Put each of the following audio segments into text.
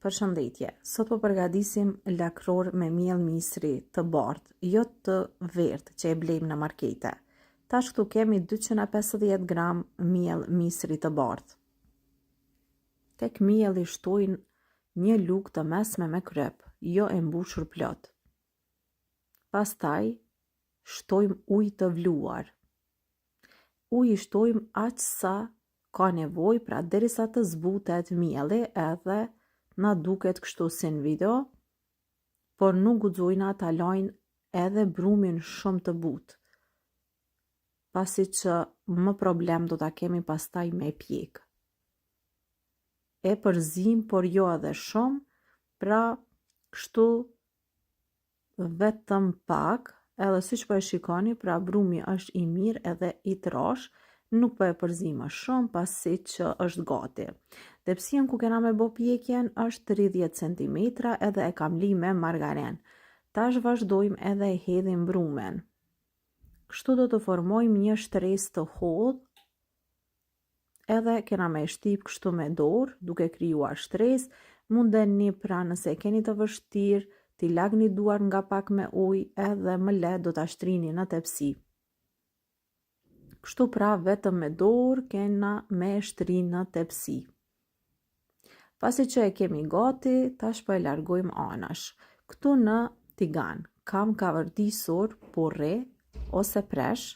Përshëndetje, sot po përgatisim lakror me miell misri të bardhë, jo të verdhë që e blejmë në markete. Tash këtu kemi 250 gram miell misri të bardhë. Tek mielli shtojnë një lugë të mesme me kryp, jo e mbushur plot. Pastaj shtojmë ujë të vluar. Ujë shtojmë aq sa ka nevojë, pra derisa të zbutet mielli edhe na duket kështu si në video, por nuk guxojna ta lajnë edhe brumin shumë të butë, pasi që më problem do ta kemi pastaj me pjek. E përzim, por jo edhe shumë, pra kështu vetëm pak, edhe siç po e shikoni, pra brumi është i mirë edhe i trash, nuk po e përzim më shumë pasi që është gati. Tepsien ku kena me bo pjekjen është 30 cm edhe e kam li me margaren. Tash vazhdojmë edhe e hedhim brumin. Kështu do të formojmë një shtresë të hollë, edhe kena me shtyp kështu me dorë, duke krijuar shtresë. Mundeni pra nëse keni të vështirë, t'i lagni duar nga pak me ujë edhe më lehtë do ta shtrini në tepsi. Kështu pra vetëm me dorë kena me shtri në tepsi. Pasi që e kemi gati, tash po e largojmë anash. Këtu në tigan kam kavërdisur purre ose presh,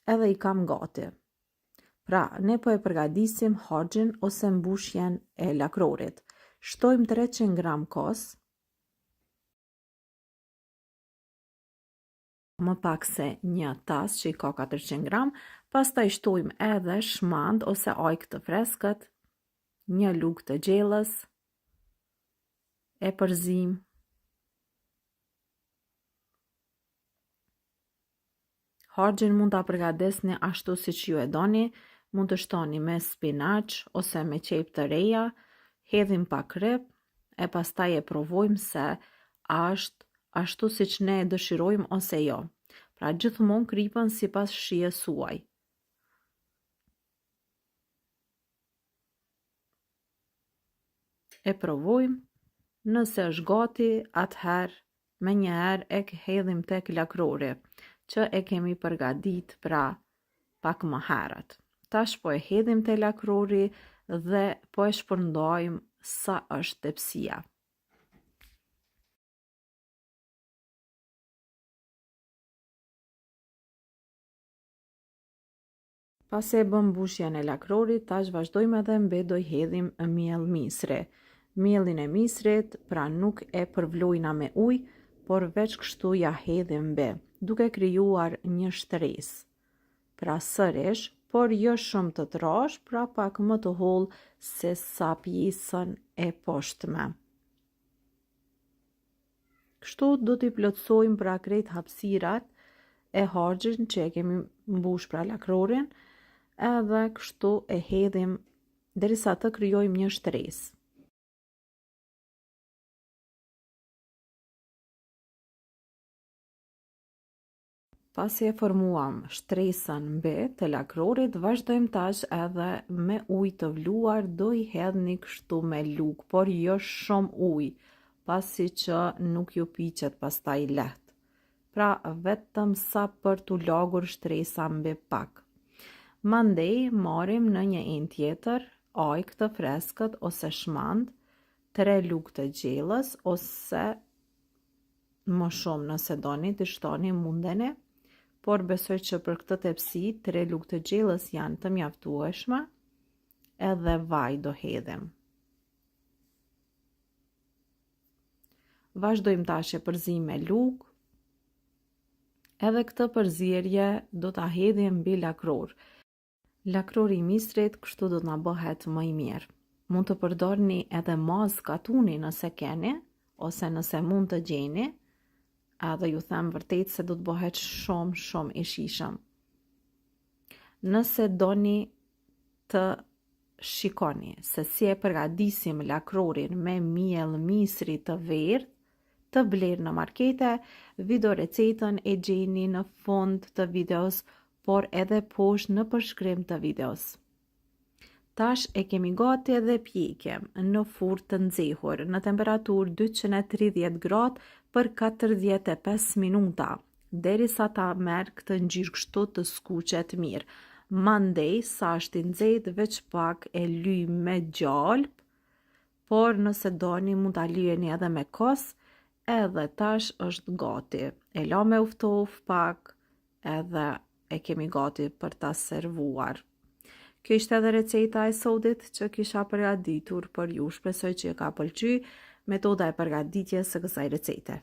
edhe i kam gati. Pra, ne po e përgatisim harxhin ose mbushjen e lakrorit. Shtojmë 300 gram kos, më pak se një tas që i ka 400 gram, pastaj shtojmë edhe shmand ose ajk të freskët, një lugë të gjellës, e përzim. Harxhin mund ta përgatesni ashtu siç ju e doni, mund të shtoni me spinaq ose me qep të reja, hedhim pak kryp, e pastaj e provojmë se a është ashtu siç ne e dëshirojmë ose jo. Pra gjithmonë kripën sipas shijes suaj. E provojmë, nëse është gati, atëherë me njëherë e hedhim tek lakrori që e kemi përgatit pra pak më herët. Tash po e hedhim te lakrori dhe po e shpërndajmë sa është tepsia. Pasi e bëm mbushjen e lakrorit, tash vazhdojmë edhe mbe do i hedhim miell misri. Miellin e misrit pra nuk e përvlojna me ujë, por veç kështu ja hedhim mbe, duke krijuar një shtresë. Pra sërish, por jo shumë të trash, pra pak më të hollë se sa pjesën e poshtme. Kështu do t'i plotësojmë pra krejt hapësirat e harxhin që e kemi mbush pra lakrorin, edhe kështu e hedhim derisa të krijojmë një shtresë. Pasi e formuam shtresën mbi të lakrorit, vazhdojmë tash edhe me ujë të vluar, do i hedhni kështu me lugë, por jo shumë ujë, pasi që nuk ju piqet pastaj lehtë. Pra vetëm sa për t'u lagur shtresa mbi pak. Mandej marrim në një enë tjetër ajk të freskët ose shmand, 3 lugë të gjellës ose më shumë nëse doni të shtoni mundeni, por besoj që për këtë tepsi 3 lugë të gjellës janë të mjaftueshme, edhe vaj do hedhim. Vazhdojmë tash e përzim me lugë, edhe këtë përzierje do ta hedhim mbi lakror. Lakrori i misrit kështu do t'na bëhet më i mirë. Mund të përdorni edhe mazë katuni nëse keni, ose nëse mund të gjeni, edhe ju them vërtet se do të bëhet shumë i shijshëm. Nëse doni të shikoni se si e përgatisim lakrorin me miell misri të verdhë, të blerë në markete, video recetën e gjeni në fund të videos, por edhe poshtë në përshkrim të videos. Tash e kemi gati dhe pjekim në furrë të nxehur në temperaturë 230 gradë për 45 minuta, derisa ta merr këtë ngjyrë kështu të skuqet mirë. Mandej, sa është i nxehtë, veç pak e lyj me gjalp, por nëse doni mund ta lyeni edhe me kos, edhe tash është gati. E la me uftof pak, edhe e kemi gati për ta servuar. Kjo ishte edhe receta e sotit që kisha përgatitur për ju. Shpresoj që ju ka pëlqyer metoda e përgatitjes së kësaj recete.